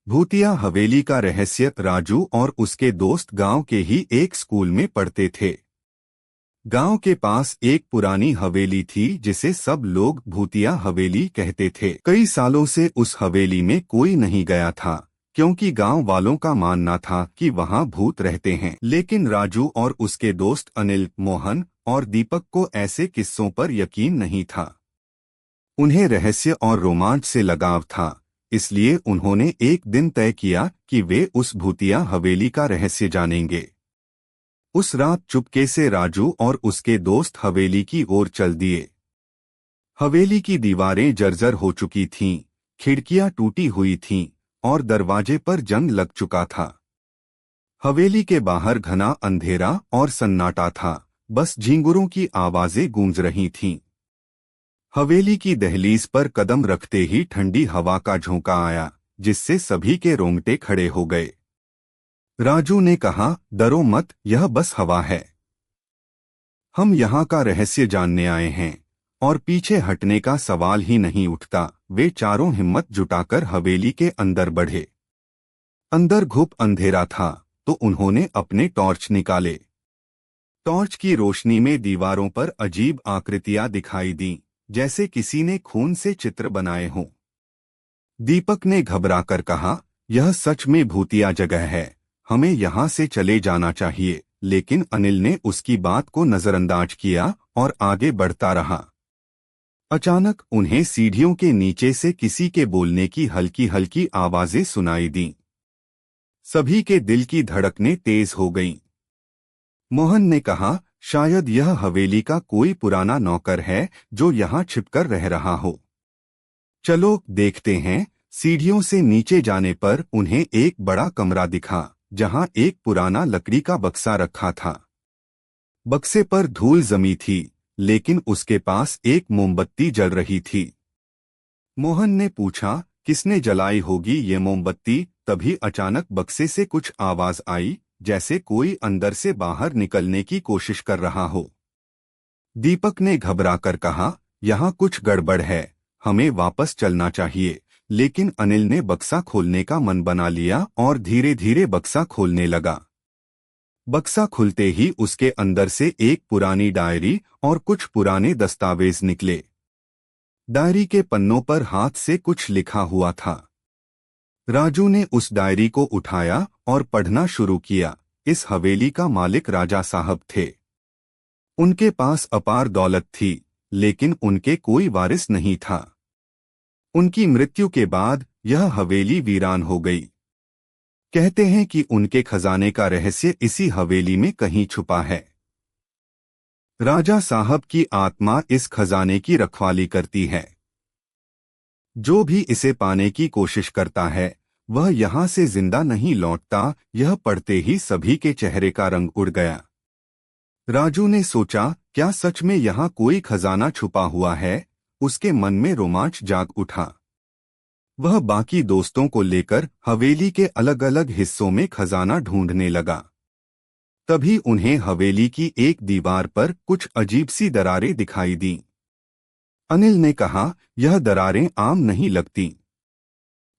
भूतिया हवेली का रहस्य। राजू और उसके दोस्त गांव के ही एक स्कूल में पढ़ते थे। गांव के पास एक पुरानी हवेली थी जिसे सब लोग भूतिया हवेली कहते थे। कई सालों से उस हवेली में कोई नहीं गया था क्योंकि गांव वालों का मानना था कि वहां भूत रहते हैं। लेकिन राजू और उसके दोस्त अनिल, मोहन और दीपक को ऐसे किस्सों पर यकीन नहीं था। उन्हें रहस्य और रोमांच से लगाव था, इसलिए उन्होंने एक दिन तय किया कि वे उस भूतिया हवेली का रहस्य जानेंगे। उस रात चुपके से राजू और उसके दोस्त हवेली की ओर चल दिए। हवेली की दीवारें जर्जर हो चुकी थीं, खिड़कियां टूटी हुई थीं और दरवाजे पर जंग लग चुका था। हवेली के बाहर घना अंधेरा और सन्नाटा था, बस झींगुरों की आवाजें गूंज रही थीं। हवेली की दहलीज पर कदम रखते ही ठंडी हवा का झोंका आया, जिससे सभी के रोंगटे खड़े हो गए। राजू ने कहा, डरो मत, यह बस हवा है। हम यहाँ का रहस्य जानने आए हैं और पीछे हटने का सवाल ही नहीं उठता। वे चारों हिम्मत जुटाकर हवेली के अंदर बढ़े। अंदर घुप अंधेरा था तो उन्होंने अपने टॉर्च निकाले। टॉर्च की रोशनी में दीवारों पर अजीब आकृतियां दिखाई दीं, जैसे किसी ने खून से चित्र बनाए हों। दीपक ने घबराकर कहा, यह सच में भूतिया जगह है, हमें यहाँ से चले जाना चाहिए। लेकिन अनिल ने उसकी बात को नजरअंदाज किया और आगे बढ़ता रहा। अचानक उन्हें सीढ़ियों के नीचे से किसी के बोलने की हल्की हल्की आवाजें सुनाई दीं। सभी के दिल की धड़कनें तेज हो गईं। मोहन ने कहा, शायद यह हवेली का कोई पुराना नौकर है जो यहाँ छिपकर रह रहा हो। चलो देखते हैं। सीढ़ियों से नीचे जाने पर उन्हें एक बड़ा कमरा दिखा, जहाँ एक पुराना लकड़ी का बक्सा रखा था। बक्से पर धूल जमी थी, लेकिन उसके पास एक मोमबत्ती जल रही थी। मोहन ने पूछा, किसने जलाई होगी ये मोमबत्ती? तभी अचानक बक्से से कुछ आवाज आई, जैसे कोई अंदर से बाहर निकलने की कोशिश कर रहा हो। दीपक ने घबराकर कहा, यहाँ कुछ गड़बड़ है, हमें वापस चलना चाहिए। लेकिन अनिल ने बक्सा खोलने का मन बना लिया और धीरे धीरे बक्सा खोलने लगा। बक्सा खुलते ही उसके अंदर से एक पुरानी डायरी और कुछ पुराने दस्तावेज निकले। डायरी के पन्नों पर हाथ से कुछ लिखा हुआ था। राजू ने उस डायरी को उठाया और पढ़ना शुरू किया। इस हवेली का मालिक राजा साहब थे। उनके पास अपार दौलत थी, लेकिन उनके कोई वारिस नहीं था। उनकी मृत्यु के बाद यह हवेली वीरान हो गई। कहते हैं कि उनके खजाने का रहस्य इसी हवेली में कहीं छुपा है। राजा साहब की आत्मा इस खजाने की रखवाली करती है। जो भी इसे पाने की कोशिश करता है, वह यहाँ से जिंदा नहीं लौटता। यह पढ़ते ही सभी के चेहरे का रंग उड़ गया। राजू ने सोचा, क्या सच में यहाँ कोई खजाना छुपा हुआ है? उसके मन में रोमांच जाग उठा। वह बाकी दोस्तों को लेकर हवेली के अलग अलग हिस्सों में खजाना ढूंढने लगा। तभी उन्हें हवेली की एक दीवार पर कुछ अजीब सी दरारें दिखाई दीं। अनिल ने कहा, यह दरारें आम नहीं लगती,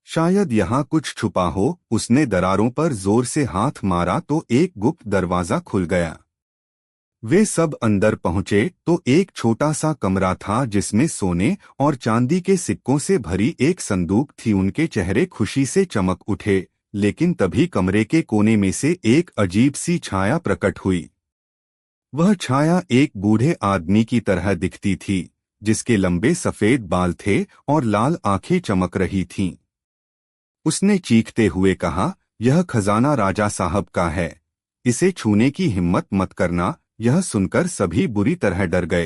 शायद यहाँ कुछ छुपा हो। उसने दरारों पर जोर से हाथ मारा तो एक गुप्त दरवाजा खुल गया। वे सब अंदर पहुंचे तो एक छोटा सा कमरा था जिसमें सोने और चांदी के सिक्कों से भरी एक संदूक थी। उनके चेहरे खुशी से चमक उठे, लेकिन तभी कमरे के कोने में से एक अजीब सी छाया प्रकट हुई। वह छाया एक बूढ़े आदमी की तरह दिखती थी, जिसके लंबे सफेद बाल थे और लाल आंखें चमक रही थीं। उसने चीखते हुए कहा, यह खजाना राजा साहब का है, इसे छूने की हिम्मत मत करना। यह सुनकर सभी बुरी तरह डर गए।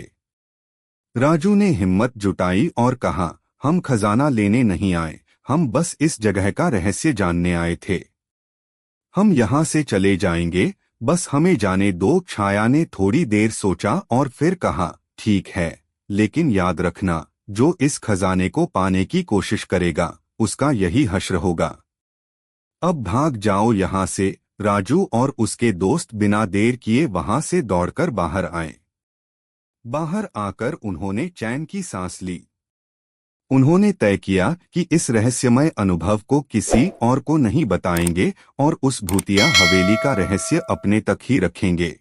राजू ने हिम्मत जुटाई और कहा, हम खजाना लेने नहीं आए, हम बस इस जगह का रहस्य जानने आए थे। हम यहाँ से चले जाएंगे, बस हमें जाने दो। छाया ने थोड़ी देर सोचा और फिर कहा, ठीक है, लेकिन याद रखना, जो इस खजाने को पाने की कोशिश करेगा, उसका यही हश्र होगा। अब भाग जाओ यहाँ से। राजू और उसके दोस्त बिना देर किए वहां से दौड़कर बाहर आए। बाहर आकर उन्होंने चैन की सांस ली। उन्होंने तय किया कि इस रहस्यमय अनुभव को किसी और को नहीं बताएंगे और उस भूतिया हवेली का रहस्य अपने तक ही रखेंगे।